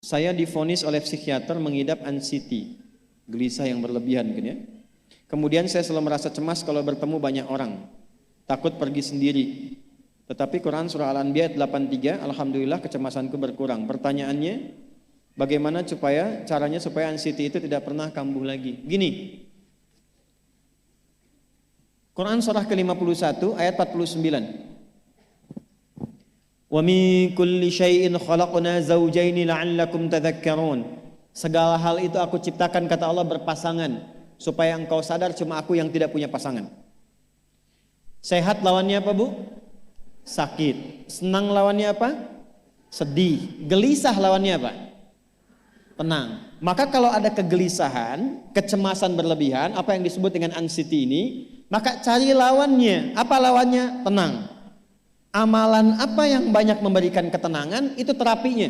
Saya divonis oleh psikiater mengidap anxiety, gelisah yang berlebihan gitu ya. Kemudian saya selalu merasa cemas kalau bertemu banyak orang, takut pergi sendiri. Tetapi Quran surah Al-Anbiya 83, alhamdulillah kecemasanku berkurang. Pertanyaannya, bagaimana caranya supaya anxiety itu tidak pernah kambuh lagi? Gini, Quran surah ke-51 ayat 49. Wa min kulli syai'in khalaqna zawjaini la'allakum tadhakkarun. Segala hal itu aku ciptakan, kata Allah, berpasangan, supaya engkau sadar cuma aku yang tidak punya pasangan. Sehat lawannya apa, Bu? Sakit. Senang lawannya apa? Sedih. Gelisah lawannya apa? Tenang. Maka kalau ada kegelisahan, kecemasan berlebihan, apa yang disebut dengan anxiety ini, maka cari lawannya. Apa lawannya? Tenang. Amalan apa yang banyak memberikan ketenangan, itu terapinya.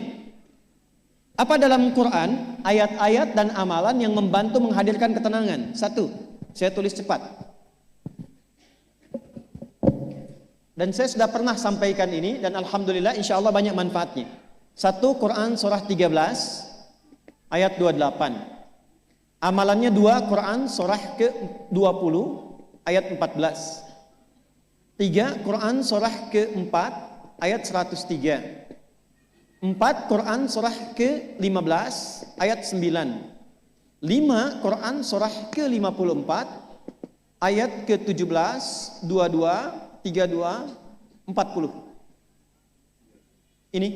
Apa dalam Quran ayat-ayat dan amalan yang membantu menghadirkan ketenangan? Satu, saya tulis cepat. Dan saya sudah pernah sampaikan ini dan alhamdulillah insya Allah banyak manfaatnya. Satu, Quran surah 13 ayat 28. Amalannya dua, Quran surah ke-20 ayat 14. Tiga, Quran surah ke-4 ayat 103. 4, Quran surah ke-15 ayat 9. 5, Quran surah ke-54 ayat ke-17, 22, 32, 40. Ini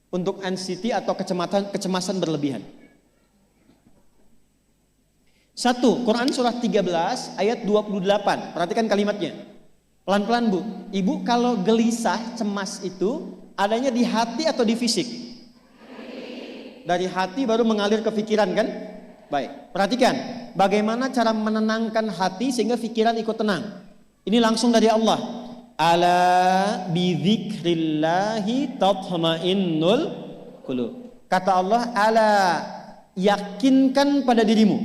untuk anxiety atau kecemasan berlebihan. 1, Quran surah 13 ayat 28. Perhatikan kalimatnya. Pelan-pelan, Bu. Ibu kalau gelisah, cemas itu adanya di hati atau di fisik? Dari hati baru mengalir ke pikiran, kan? Baik, perhatikan bagaimana cara menenangkan hati sehingga pikiran ikut tenang. Ini langsung dari Allah. Ala bidzikrillahi tatma'innul qulub. Kata Allah, ala, yakinkan pada dirimu.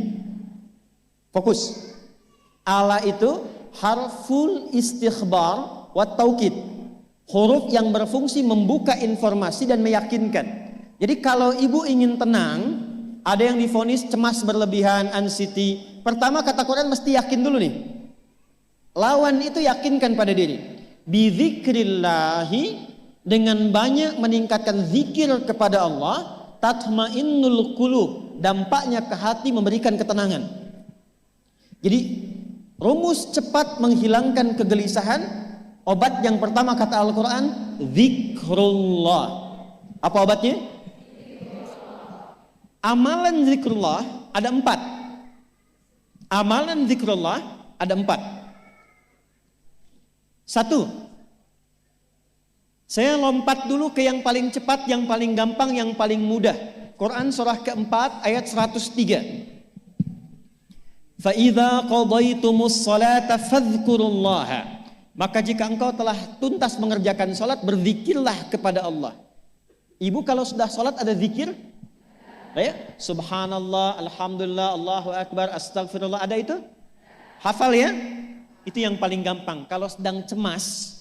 Fokus. Ala itu harful istikhbar wa taukid, huruf yang berfungsi membuka informasi dan meyakinkan. Jadi kalau ibu ingin tenang, ada yang divonis cemas berlebihan, anxiety, pertama kata Quran mesti yakin dulu nih. Lawan itu yakinkan pada diri. Bidzikrillahi, dengan banyak meningkatkan zikir kepada Allah, tatmainnul qulub, dampaknya ke hati memberikan ketenangan. Jadi rumus cepat menghilangkan kegelisahan, obat yang pertama kata Al-Quran, zikrullah. Apa obatnya? Amalan zikrullah ada 4. Amalan zikrullah ada 4. 1, saya lompat dulu ke yang paling cepat, yang paling gampang, yang paling mudah. Quran surah ke-4 ayat 103. فَإِذَا قَضَيْتُمُ الصَّلَاةَ فَاذْكُرُوا اللَّهَ. Maka jika engkau telah tuntas mengerjakan salat, berzikirlah kepada Allah. Ibu kalau sudah salat ada zikir? Ya? Subhanallah, alhamdulillah, Allahu akbar, astagfirullah, ada itu? Hafal ya? Itu yang paling gampang. Kalau sedang cemas,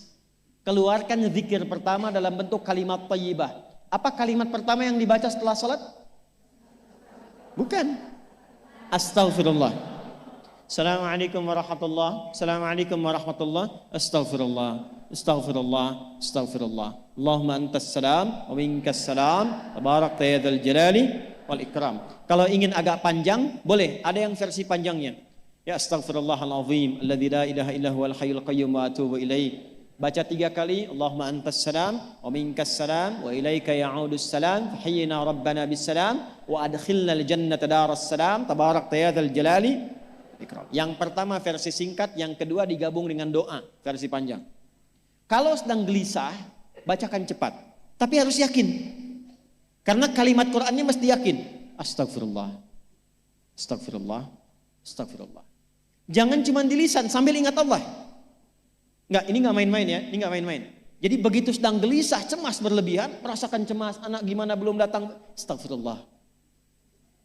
keluarkan zikir pertama dalam bentuk kalimat thayyibah. Apa kalimat pertama yang dibaca setelah salat? Bukan. Astagfirullah. Assalamualaikum warahmatullah. Assalamualaikum warahmatullah. Astaghfirullah. Astaghfirullah. Astaghfirullah. Allahumma antas salam wa minkas salam. Tabarakta ya dzal jalali wal ikram. Kalau ingin agak panjang, boleh. Ada yang versi panjangnya. Ya astaghfirullahalazim alladzi la ilaha illa huwal hayyul qayyum wa atubu ilaih. Baca 3 kali. Allahumma antas salam wa minkas salam wa ilaika ya'udus salam. Fahayyina rabbana bis salam wa adkhilna al jannata daras salam. Tabarakta ya dzal jalali. Yang pertama versi singkat, yang kedua digabung dengan doa versi panjang. Kalau sedang gelisah, bacakan cepat, tapi harus yakin, karena kalimat Qurannya mesti yakin. Astagfirullah, astagfirullah, astagfirullah. Jangan cuma di lisan sambil ingat Allah. Enggak, ini enggak main-main ya, ini enggak main-main. Jadi begitu sedang gelisah, cemas berlebihan, merasakan cemas, anak gimana belum datang, astagfirullah.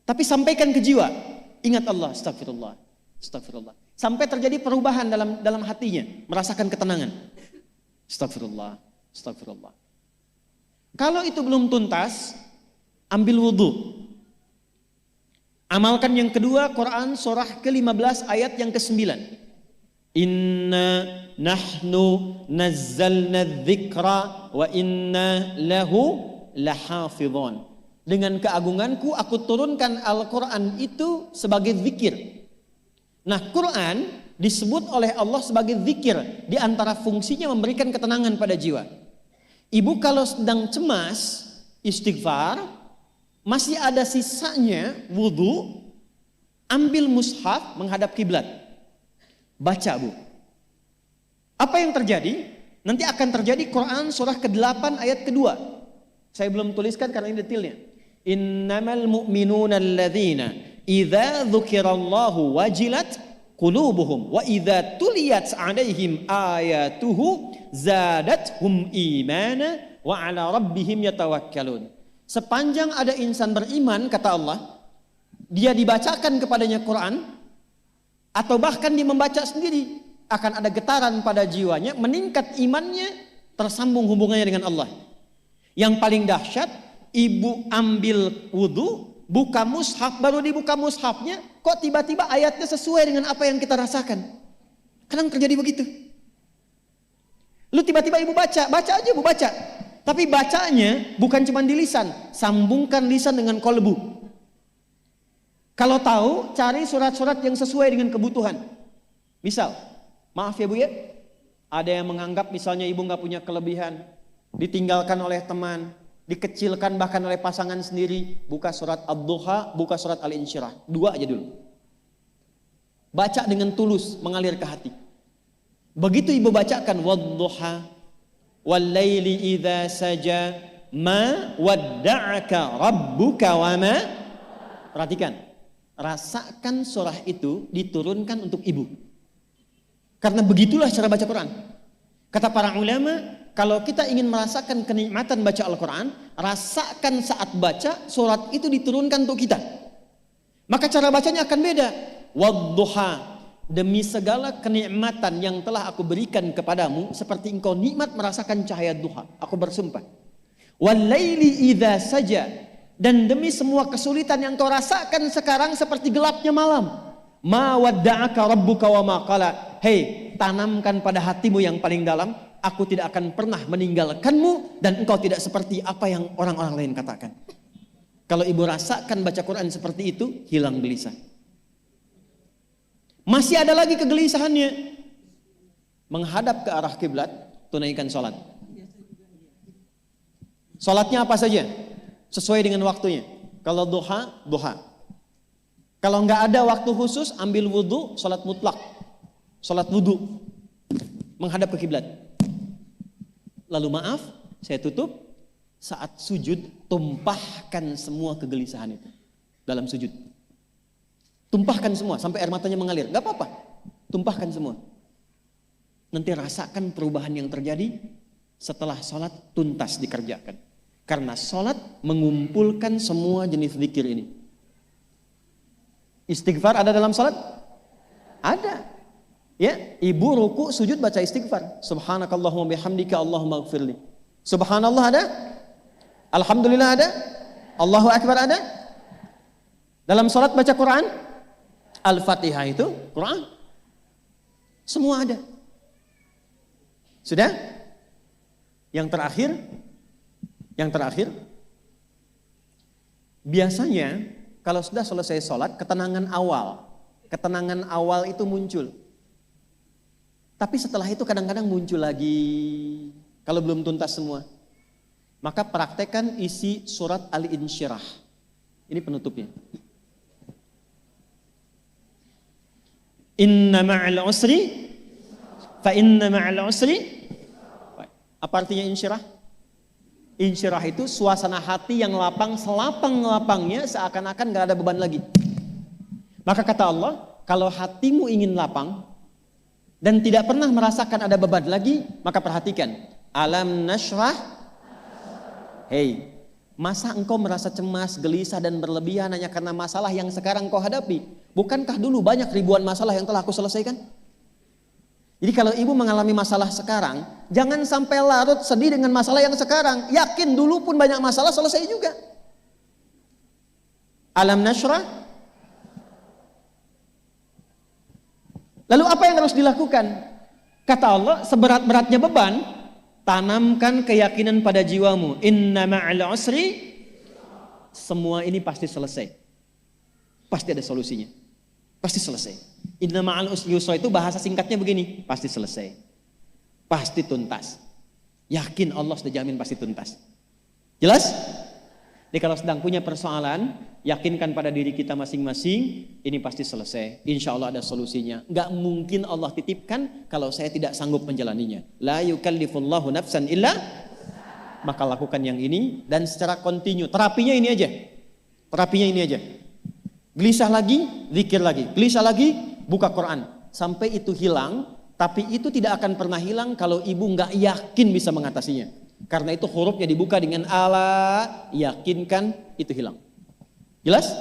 Tapi sampaikan ke jiwa, ingat Allah, astagfirullah. Astagfirullah. Sampai terjadi perubahan dalam hatinya, merasakan ketenangan. Astagfirullah, astagfirullah. Kalau itu belum tuntas, ambil wudhu. Amalkan yang kedua, Quran surah ke-15 ayat yang ke-9. Inna nahnu nazzalna dzikra wa inna lahu lahafidhun. Dengan keagunganku aku turunkan Al-Quran itu sebagai zikir. Nah, Quran disebut oleh Allah sebagai zikir. Di antara fungsinya memberikan ketenangan pada jiwa. Ibu kalau sedang cemas, istighfar, masih ada sisanya wudhu, ambil mushaf menghadap kiblat. Baca, Bu. Apa yang terjadi? Nanti akan terjadi Quran surah ke-8 ayat kedua. Saya belum tuliskan karena ini detailnya. Innamal mu'minuna alladzina idza dzukirallahu wajilat qulubuhum wa idza tuliyat 'alaihim ayatuhu zadathum imana wa 'ala rabbihim yatawakkalun. Sepanjang ada insan beriman, kata Allah, dia dibacakan kepadanya Quran atau bahkan dia membaca sendiri, akan ada getaran pada jiwanya, meningkat imannya, tersambung hubungannya dengan Allah. Yang paling dahsyat, ibu ambil wudhu, buka mushaf, baru dibuka mushafnya, kok tiba-tiba ayatnya sesuai dengan apa yang kita rasakan. Kadang terjadi begitu. Lu tiba-tiba ibu baca aja ibu baca. Tapi bacanya bukan cuma di lisan, sambungkan lisan dengan kolbu. Kalau tahu, cari surat-surat yang sesuai dengan kebutuhan. Misal, maaf ya Bu ya, ada yang menganggap misalnya ibu nggak punya kelebihan, ditinggalkan oleh teman, dikecilkan bahkan oleh pasangan sendiri, buka surat Ad-Duha, buka surat Al-Insyirah, 2 aja dulu. Baca dengan tulus, mengalir ke hati. Begitu ibu bacakan Wad-Duha, Wal-Laili idza saja, ma wadda'aka rabbuka wa ma. Perhatikan, rasakan surah itu diturunkan untuk ibu. Karena begitulah cara baca Quran. Kata para ulama, kalau kita ingin merasakan kenikmatan baca Al-Quran, rasakan saat baca surat itu diturunkan untuk kita. Maka cara bacanya akan beda. Wadduha, demi segala kenikmatan yang telah aku berikan kepadamu, seperti engkau nikmat merasakan cahaya duha, aku bersumpah. Wal-laili idza saja, dan demi semua kesulitan yang kau rasakan sekarang seperti gelapnya malam. Ma wadda'aka rabbuka wa ma qala. Hei, tanamkan pada hatimu yang paling dalam, aku tidak akan pernah meninggalkanmu dan engkau tidak seperti apa yang orang-orang lain katakan. Kalau ibu rasakan baca Quran seperti itu, hilang gelisah. Masih ada lagi kegelisahannya. Menghadap ke arah kiblat, tunaikan sholat. Sholatnya apa saja? Sesuai dengan waktunya. Kalau duha, duha. Kalau nggak ada waktu khusus, ambil wudhu, sholat mutlak. Sholat wudhu. Menghadap ke kiblat. Lalu maaf, saya tutup. Saat sujud, tumpahkan semua kegelisahan itu. Dalam sujud. Tumpahkan semua, sampai air matanya mengalir. Gak apa-apa, tumpahkan semua. Nanti rasakan perubahan yang terjadi setelah sholat tuntas dikerjakan. Karena sholat mengumpulkan semua jenis zikir ini. Istighfar ada dalam sholat? Ada. Ya, ibu ruku sujud baca istighfar. Subhanakallahumma bihamdika Allahumma gfirli. Subhanallah ada? Alhamdulillah ada? Allahu Akbar ada? Dalam sholat baca Quran? Al-Fatihah itu Quran. Semua ada. Sudah? Yang terakhir, biasanya kalau sudah selesai sholat, ketenangan awal itu muncul. Tapi setelah itu kadang-kadang muncul lagi, kalau belum tuntas semua. Maka praktekkan isi surat Al-Insyirah. Ini penutupnya. Inna ma'al usri fa inna ma'al usri. Apa artinya insyirah? Insyirah itu suasana hati yang lapang, selapang-lapangnya seakan-akan gak ada beban lagi. Maka kata Allah, kalau hatimu ingin lapang dan tidak pernah merasakan ada beban lagi, maka perhatikan. Alam nashrah. Hei, masa engkau merasa cemas, gelisah dan berlebihan hanya karena masalah yang sekarang kau hadapi? Bukankah dulu banyak ribuan masalah yang telah aku selesaikan? Jadi kalau ibu mengalami masalah sekarang, jangan sampai larut sedih dengan masalah yang sekarang. Yakin dulu pun banyak masalah selesai juga. Alam nashrah. Lalu apa yang harus dilakukan? Kata Allah, seberat-beratnya beban, tanamkan keyakinan pada jiwamu. Inna ma'al usri, semua ini pasti selesai. Pasti ada solusinya. Pasti selesai. Inna ma'al usri yusra itu bahasa singkatnya begini, pasti selesai. Pasti tuntas. Yakin Allah sudah jamin pasti tuntas. Jelas? Jadi kalau sedang punya persoalan, yakinkan pada diri kita masing-masing, ini pasti selesai. Insya Allah ada solusinya. Gak mungkin Allah titipkan kalau saya tidak sanggup menjalaninya. La yukallifullahu nafsan illa, maka lakukan yang ini dan secara kontinu. Terapinya ini aja. Terapinya ini aja. Gelisah lagi, zikir lagi. Gelisah lagi, buka Quran. Sampai itu hilang, tapi itu tidak akan pernah hilang kalau ibu gak yakin bisa mengatasinya. Karena itu hurufnya dibuka dengan ala, yakinkan, itu hilang. Jelas?